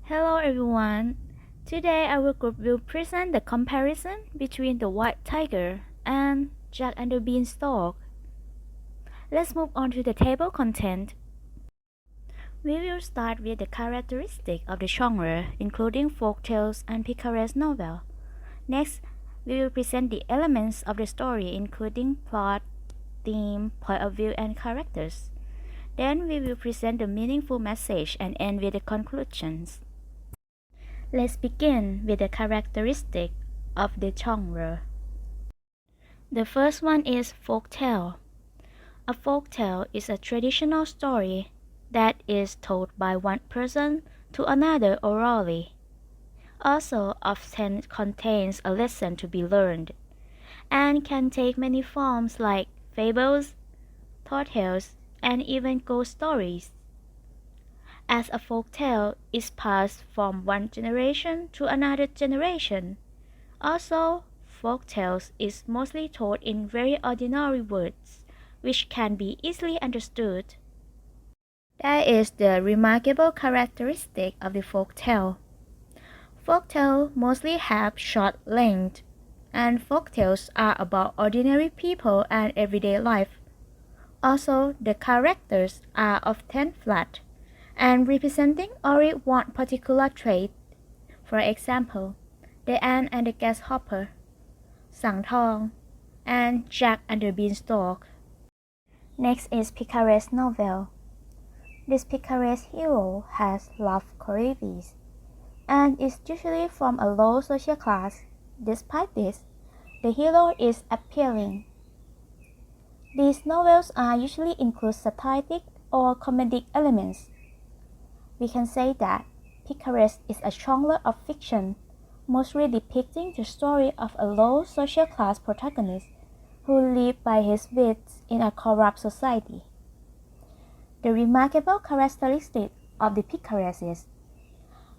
Hello everyone. Today our group will present the comparison between the white tiger and Jack and the Beanstalk. Let's move on to the table content. We will start with the characteristics of the genre, including folk tales and picaresque novel. Next, we will present the elements of the story, including plot, theme, point of view, and characters. Then we will present the meaningful message and end with the conclusions. Let's begin with the characteristic of the genre. The first one is folktale. A folktale is a traditional story that is told by one person to another orally. Also often contains a lesson to be learned and can take many forms like fables, tall tales, and even ghost stories. As a folktale is passed from one generation to another generation. Also, folktales is mostly told in very ordinary words, which can be easily understood. That is the remarkable characteristic of the folktale. Folktales mostly have short length, and folktales are about ordinary people and everyday life. Also, the characters are often flat and representing only one particular trait. For example, the ant and the grasshopper, สังทอง and Jack and the Beanstalk. Next is picaresque novel. This picaresque hero has love qualities and is usually from a low social class. Despite this, the hero is appealing. These novels are usually include satiric or comedic elements. We can say that picaresque is a genre of fiction, mostly depicting the story of a low social class protagonist who lives by his wits in a corrupt society. The remarkable characteristic of the picaresque is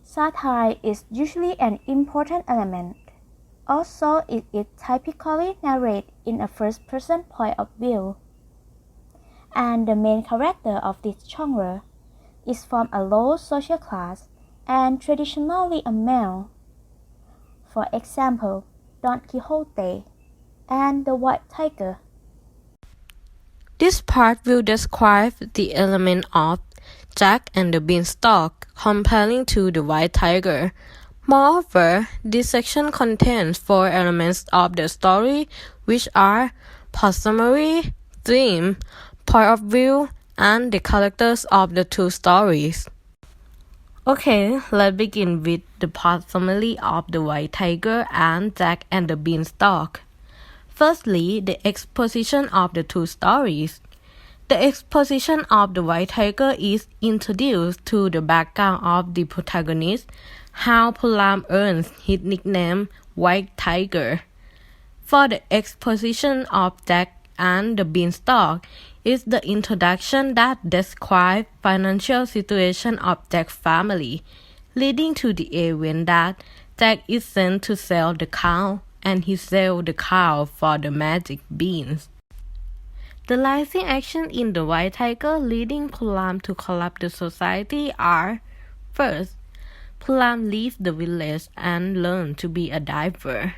satire is usually an important element. Also, it is typically narrated in a first-person point of view. And the main character of this genre is from a low social class and traditionally a male. For example, Don Quixote and the White Tiger. This part will describe the element of Jack and the Beanstalk comparing to the White Tiger. Moreover, this section contains four elements of the story, which are plot summary, theme, point of view, and the characters of the two stories. Okay, let's begin with the plot summary of the White Tiger and Jack and the Beanstalk. Firstly, the exposition of the two stories. The exposition of the White Tiger is introduced to the background of the protagonist, how Pulam earns his nickname White Tiger. For the exposition of Jack and the Beanstalk is the introduction that describes financial situation of Jack's family, leading to the event that Jack is sent to sell the cow, and he sells the cow for the magic beans. The rising action in the White Tiger leading Pulam to collapse the society are: first, Pulam leaves the village and learns to be a diver.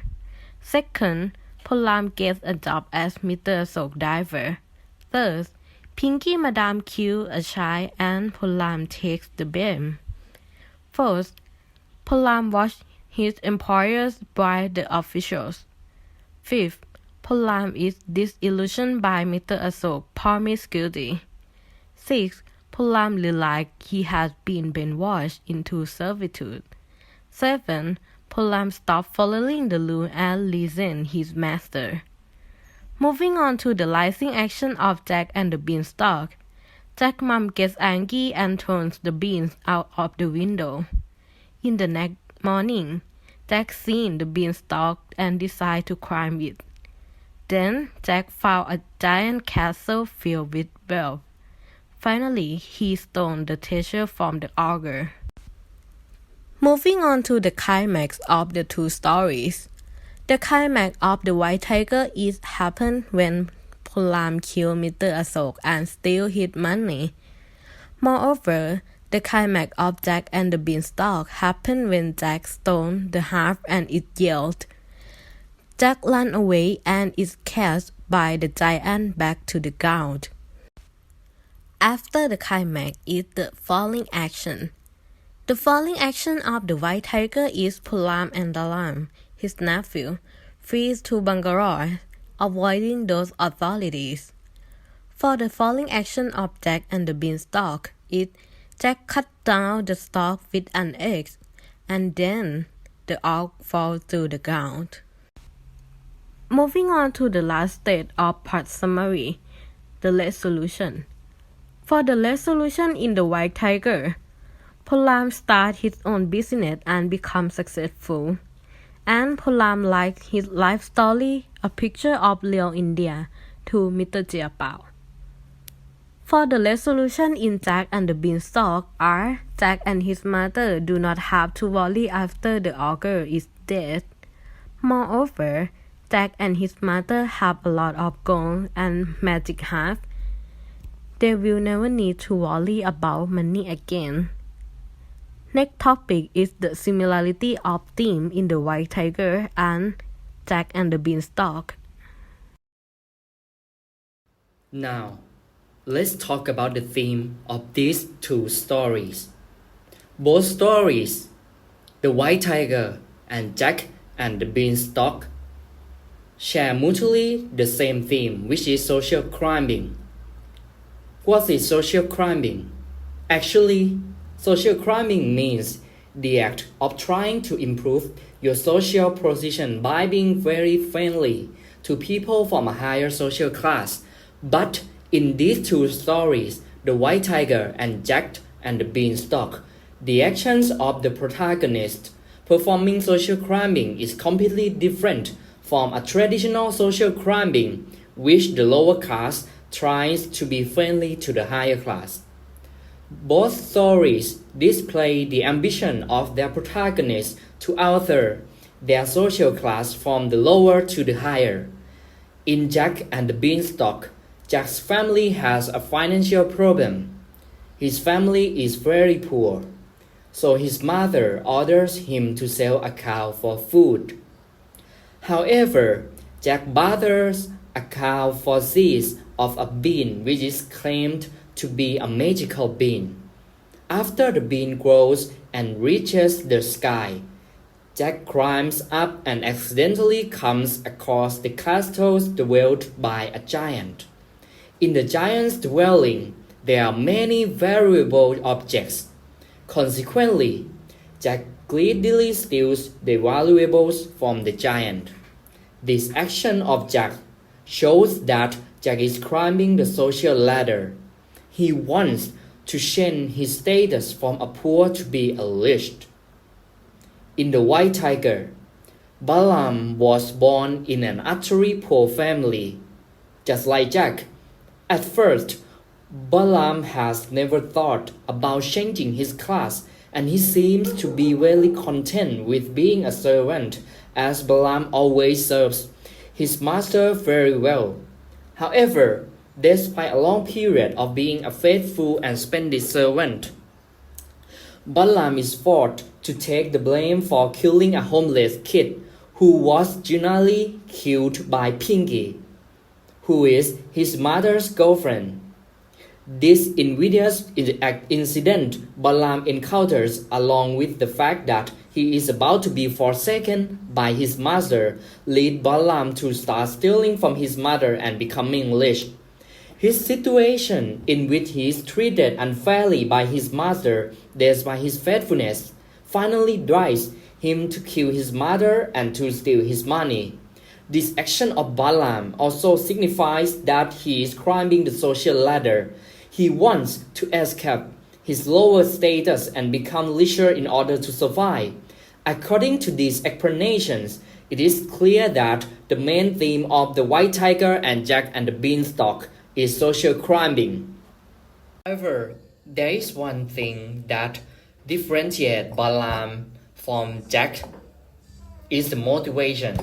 Second, Pulam gets a job as Mr. Soak diver. Third, Pinky Madame kills a child and Pulam takes the blame. Fourth, Pulam watches his employers bribe the officials. Fifth, Pulam is disillusioned by Mr. Asok's promiscuity. Sixth, Pulam realizes he has been brainwashed into servitude. 7. Pulam stops following the rule and listens his master. Moving on to the rising action of Jack and the Beanstalk. Jack's mom gets angry and throws the beans out of the window. In the next morning, Jack sees the beanstalk and decides to climb it. Then Jack found a giant castle filled with wealth. Finally, he stole the treasure from the ogre. Moving on to the climax of the two stories. The climax of the White Tiger is happened when Pulam kills Mr. Asok and steals his money. Moreover, The climax of Jack and the Beanstalk happened when Jack stole the harp and it yelled. Jack ran away and is cast by the giant back to the ground. After the climax is the falling action. The falling action of the white tiger is Pulam and Dalam, his nephew, flees to Bangalore, avoiding those authorities. For the falling action of Jack and the Beanstalk, Jack cut down the stalk with an axe, and then the oak falls to the ground. Moving on to the last stage of part summary, the resolution. For the resolution in the white tiger, Pulam starts his own business and becomes successful. And Pulam likes his life story, a picture of real India, to Mr. Jiapao. For the resolution in Jack and the Beanstalk are Jack and his mother do not have to worry after the ogre is dead. Moreover, Jack and his mother have a lot of gold and magic herbs. They will never need to worry about money again. Next topic is the similarity of theme in the white tiger and Jack and the Beanstalk. Now, let's talk about the theme of these two stories. Both stories, The White Tiger and Jack and the Beanstalk, share mutually the same theme, which is social climbing. What is social climbing? Actually, social climbing means the act of trying to improve your social position by being very friendly to people from a higher social class. But in these two stories, The White Tiger and Jack and the Beanstalk, the actions of the protagonist performing social climbing is completely different from a traditional social climbing, which the lower class tries to be friendly to the higher class. Both stories display the ambition of their protagonists to alter their social class from the lower to the higher. In Jack and the Beanstalk, Jack's family has a financial problem. His family is very poor, so his mother orders him to sell a cow for food. However, Jack bothers a cow for seeds of a bean which is claimed to be a magical bean. After the bean grows and reaches the sky, Jack climbs up and accidentally comes across the castle dwelt by a giant. In the giant's dwelling, there are many valuable objects. Consequently, Jack greedily steals the valuables from the giant. This action of Jack shows that Jack is climbing the social ladder. He wants to change his status from a poor to be a rich. In The White Tiger, Balaam was born in an utterly poor family. Just like Jack, at first, Balaam has never thought about changing his class, and he seems to be very content with being a servant, as Balaam always serves his master very well. However, despite a long period of being a faithful and splendid servant, Balaam is forced to take the blame for killing a homeless kid who was generally killed by Pinky, who is his mother's girlfriend. This invidious incident Balaam encounters, along with the fact that he is about to be forsaken by his master, lead Balaam to start stealing from his mother and becoming rich. His situation, in which he is treated unfairly by his master despite his faithfulness, finally drives him to kill his mother and to steal his money. This action of Balaam also signifies that he is climbing the social ladder. He wants to escape his lower status and become richer in order to survive. According to these explanations, it is clear that the main theme of The White Tiger and Jack and the Beanstalk is social climbing. However, there is one thing that differentiates Balaam from Jack is the motivation.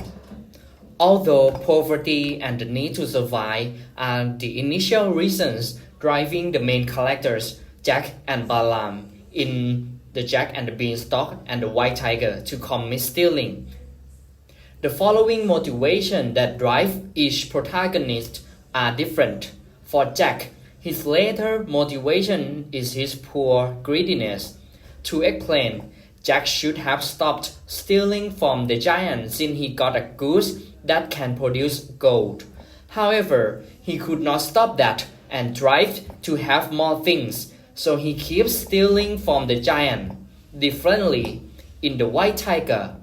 Although poverty and the need to survive are the initial reasons driving the main characters, Jack and Balaam, in the Jack and the Beanstalk and the White Tiger to commit stealing. The following motivation that drive each protagonist are different. For Jack, his later motivation is his poor greediness. To explain, Jack should have stopped stealing from the giant since he got a goose that can produce gold. However, he could not stop that and drive to have more things, so he keeps stealing from the giant. Differently, in the White Tiger,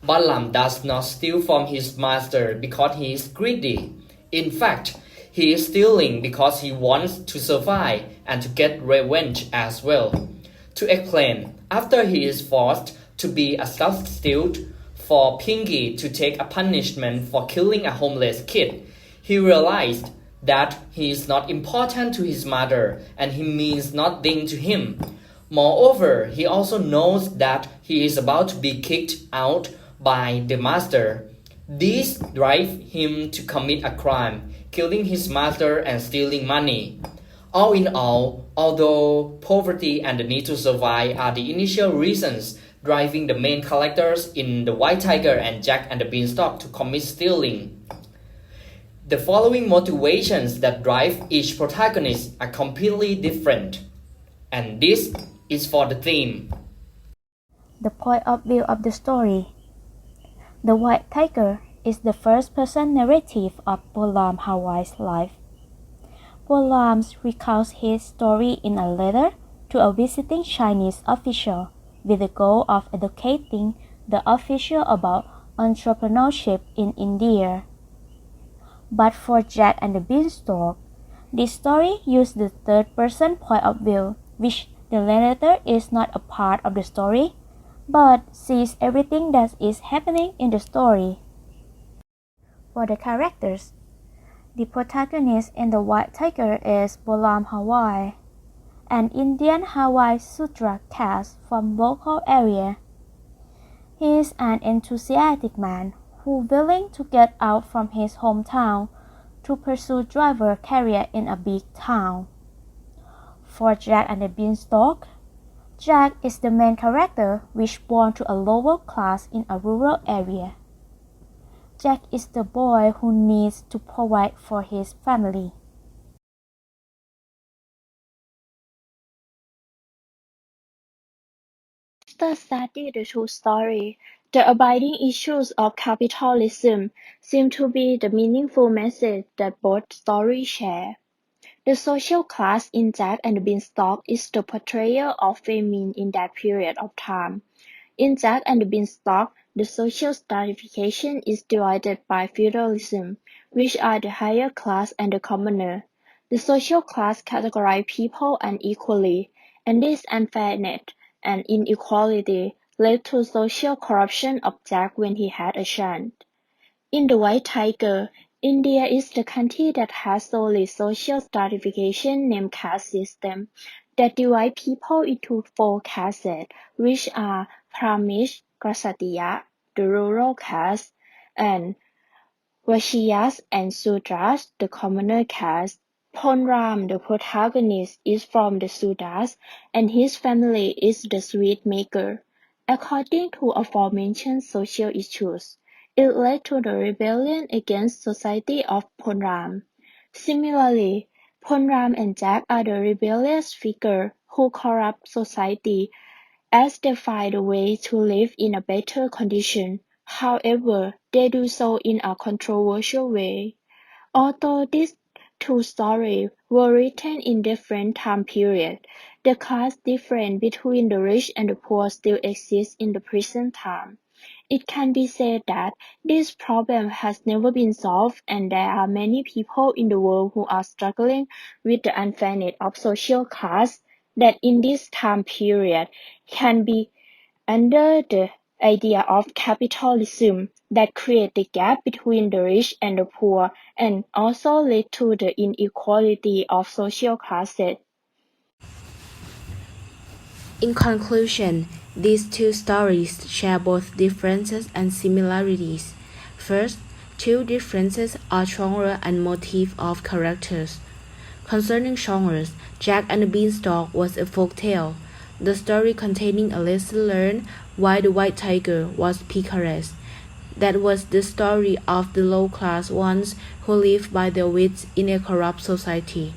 Balaam does not steal from his master because he is greedy. In fact, he is stealing because he wants to survive and to get revenge as well. To explain, after he is forced to be a substitute for Pinky to take a punishment for killing a homeless kid, he realized that he is not important to his mother and he means nothing to him. Moreover, he also knows that he is about to be kicked out by the master. This drives him to commit a crime, killing his master and stealing money. All in all, although poverty and the need to survive are the initial reasons driving the main characters in The White Tiger and Jack and the Beanstalk to commit stealing, the following motivations that drive each protagonist are completely different. And this is for the theme. The point of view of the story. The White Tiger is the first-person narrative of Balaam Hawaii's life. Balaam recounts his story in a letter to a visiting Chinese official with the goal of educating the official about entrepreneurship in India. But for Jack and the Beanstalk, this story uses the third-person point of view, which the narrator is not a part of the story, but sees everything that is happening in the story. For the characters, the protagonist in The White Tiger is Balaam Hawaii, an Indian Hawaii Sutra caste from local area. He is an enthusiastic man who is willing to get out from his hometown to pursue driver career in a big town. For Jack and the Beanstalk, Jack is the main character which born to a lower class in a rural area. Jack is the boy who needs to provide for his family. After studying the two stories, the abiding issues of capitalism seem to be the meaningful message that both stories share. The social class in Jack and the Beanstalk is the portrayal of famine in that period of time. In Jack and the Beanstalk, the social stratification is divided by feudalism, which are the higher class and the commoner. The social class categorize people unequally, and this unfairness and inequality led to social corruption of Jack when he had a chance. In The White Tiger, India is the country that has solely social stratification named caste system that divide people into four castes, which are Brahmins, Kshatriya, the rural caste, and Vaishyas and Sudras, the commoner caste. Ponram, the protagonist, is from the Sudras, and his family is the sweet maker. According to aforementioned social issues, it led to the rebellion against society of Ponram. Similarly, Ponram and Jack are the rebellious figure who corrupt society as they find a way to live in a better condition. However, they do so in a controversial way. Although these two stories were written in different time periods, the class difference between the rich and the poor still exists in the present time. It can be said that this problem has never been solved and there are many people in the world who are struggling with the unfairness of social class that in this time period can be under the idea of capitalism that create the gap between the rich and the poor and also lead to the inequality of social classes. In conclusion, these two stories share both differences and similarities. First, two differences are genre and motif of characters. Concerning genres, Jack and the Beanstalk was a folk tale, the story containing a lesson learned why the white tiger was picaresque. That was the story of the low-class ones who lived by their wits in a corrupt society.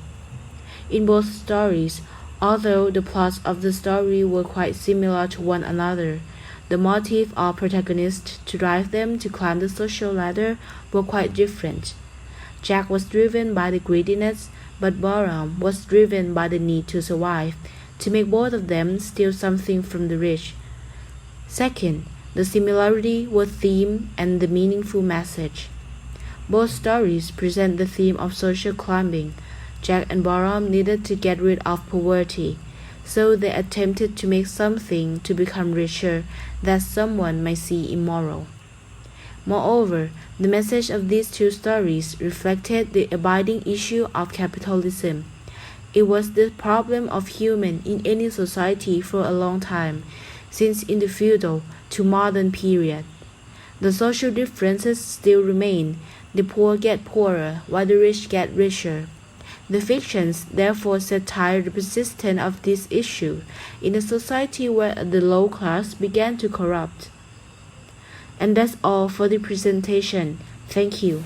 In both stories, although the plots of the story were quite similar to one another, the motive of protagonists to drive them to climb the social ladder were quite different. Jack was driven by the greediness, but Boram was driven by the need to survive, to make both of them steal something from the rich. Second, the similarity was theme and the meaningful message. Both stories present the theme of social climbing. Jack and Boram needed to get rid of poverty, so they attempted to make something to become richer that someone might see immoral. Moreover, the message of these two stories reflected the abiding issue of capitalism. It was the problem of human in any society for a long time, since in the feudal to modern period. The social differences still remain. The poor get poorer while the rich get richer. The fictions therefore satire the persistence of this issue in a society where the low class began to corrupt. And that's all for the presentation. Thank you.